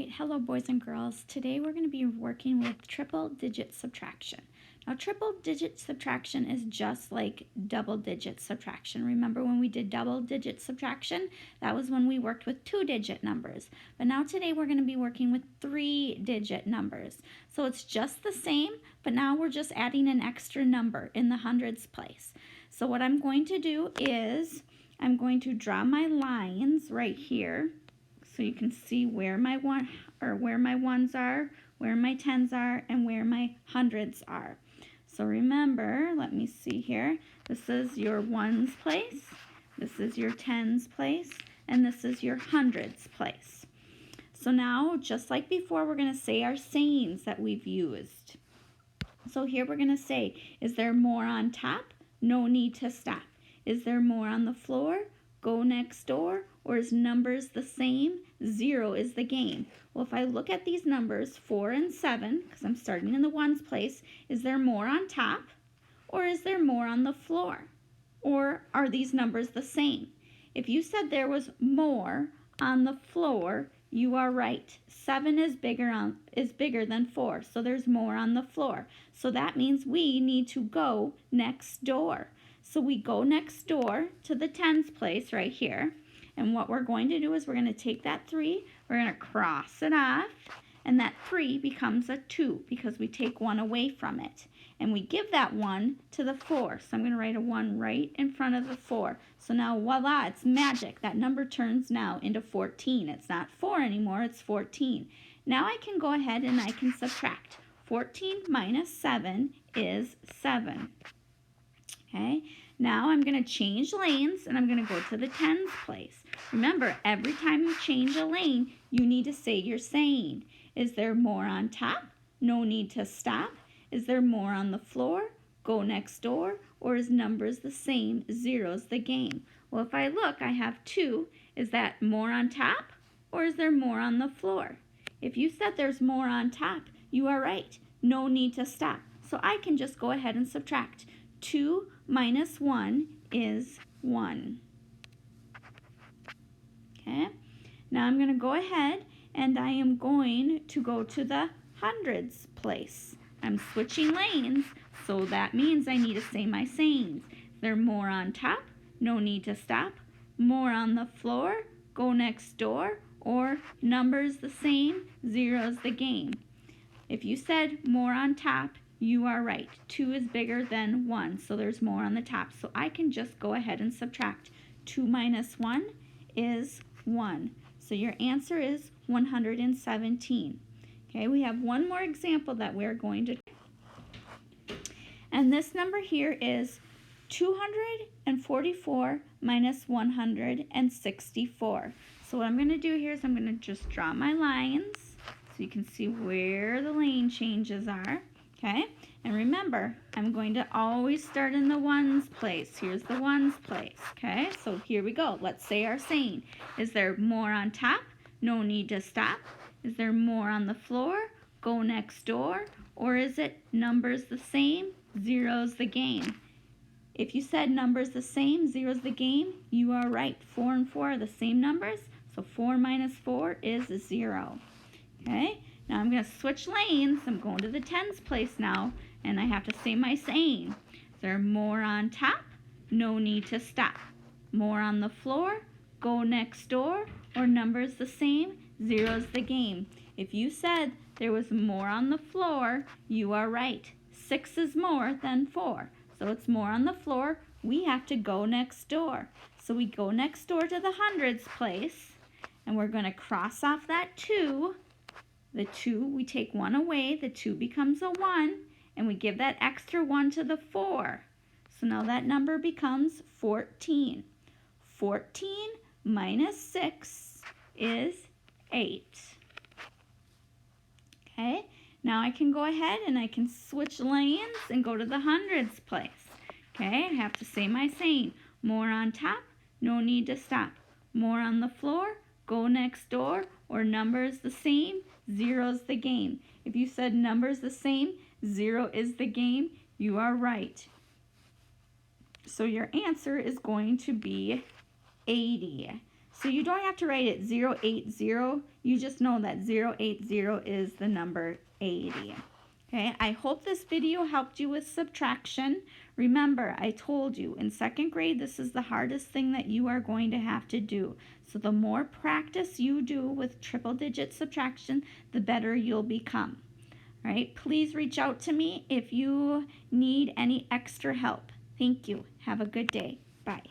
right, hello boys and girls. Today we're going to be working with triple digit subtraction. Now triple digit subtraction is just like double digit subtraction. Remember when we did double digit subtraction? That was when we worked with 2-digit numbers. But now today we're going to be working with 3-digit numbers. So it's just the same, but now we're just adding an extra number in the hundreds place. So what I'm going to do is I'm going to draw my lines right here, so you can see where my ones are, where my tens are, and where my hundreds are. So remember, let me see here. This is your ones place, this is your tens place, and this is your hundreds place. So now, just like before, we're going to say our sayings that we've used. So here we're going to say, is there more on top? No need to stop. Is there more on the floor? Go next door. Or is numbers the same? 0 is the game. Well, if I look at these numbers, 4 and 7, because I'm starting in the ones place, is there more on top? Or is there more on the floor? Or are these numbers the same? If you said there was more on the floor, you are right. 7 is bigger than 4, so there's more on the floor. So that means we need to go next door. So we go next door to the tens place right here. And what we're going to do is we're going to take that 3, we're going to cross it off, and that 3 becomes a 2 because we take 1 away from it. And we give that 1 to the 4. So I'm going to write a 1 right in front of the 4. So now voila, it's magic. That number turns now into 14. It's not 4 anymore, it's 14. Now I can go ahead and I can subtract. 14 minus 7 is 7. Okay, now I'm going to change lanes and I'm going to go to the tens place. Remember, every time you change a lane, you need to say your saying. Is there more on top? No need to stop. Is there more on the floor? Go next door. Or is numbers the same? 0's the game. Well, if I look, I have 2. Is that more on top? Or is there more on the floor? If you said there's more on top, you are right. No need to stop. So I can just go ahead and subtract. 2 minus 1 is 1. Okay, now I'm going to go ahead and I am going to go to the hundreds place. I'm switching lanes, so that means I need to say my sayings. Is there more on top? No need to stop. More on the floor? Go next door. Or numbers the same? 0's the game. If you said more on top, you are right. 2 is bigger than 1, so there's more on the top. So I can just go ahead and subtract. 2 minus 1 is 1. So your answer is 117. Okay, we have one more example that we're going to do. And this number here is 244 minus 164. So what I'm going to do here is I'm going to just draw my lines so you can see where the lane changes are. Okay, and remember, I'm going to always start in the ones place. Here's the ones place. Okay, so here we go. Let's say our saying. Is there more on top? No need to stop. Is there more on the floor? Go next door. Or is it numbers the same? 0's the game. If you said numbers the same, 0's the game, you are right. 4 and 4 are the same numbers, so 4 minus 4 is 0. Okay, now I'm going to switch lanes. I'm going to the tens place now, and I have to say my saying. Is there more on top? No need to stop. More on the floor? Go next door. Or numbers the same? 0's the game. If you said there was more on the floor, you are right. 6 is more than 4. So it's more on the floor. We have to go next door. So we go next door to the hundreds place, and we're going to cross off that 2. The 2, we take 1 away. The 2 becomes a 1, and we give that extra 1 to the 4. So now that number becomes 14. 14 minus 6 is 8. Okay, now I can go ahead and I can switch lanes and go to the hundreds place. Okay, I have to say my saying. More on top? No need to stop. More on the floor? Go next door. Or numbers the same? 0's the game. If you said numbers the same, 0 is the game, you are right. So your answer is going to be 80. So you don't have to write it 080. You just know that 080 is the number 80. Okay, I hope this video helped you with subtraction. Remember, I told you in second grade, this is the hardest thing that you are going to have to do. So the more practice you do with triple digit subtraction, the better you'll become. All right, please reach out to me if you need any extra help. Thank you. Have a good day. Bye.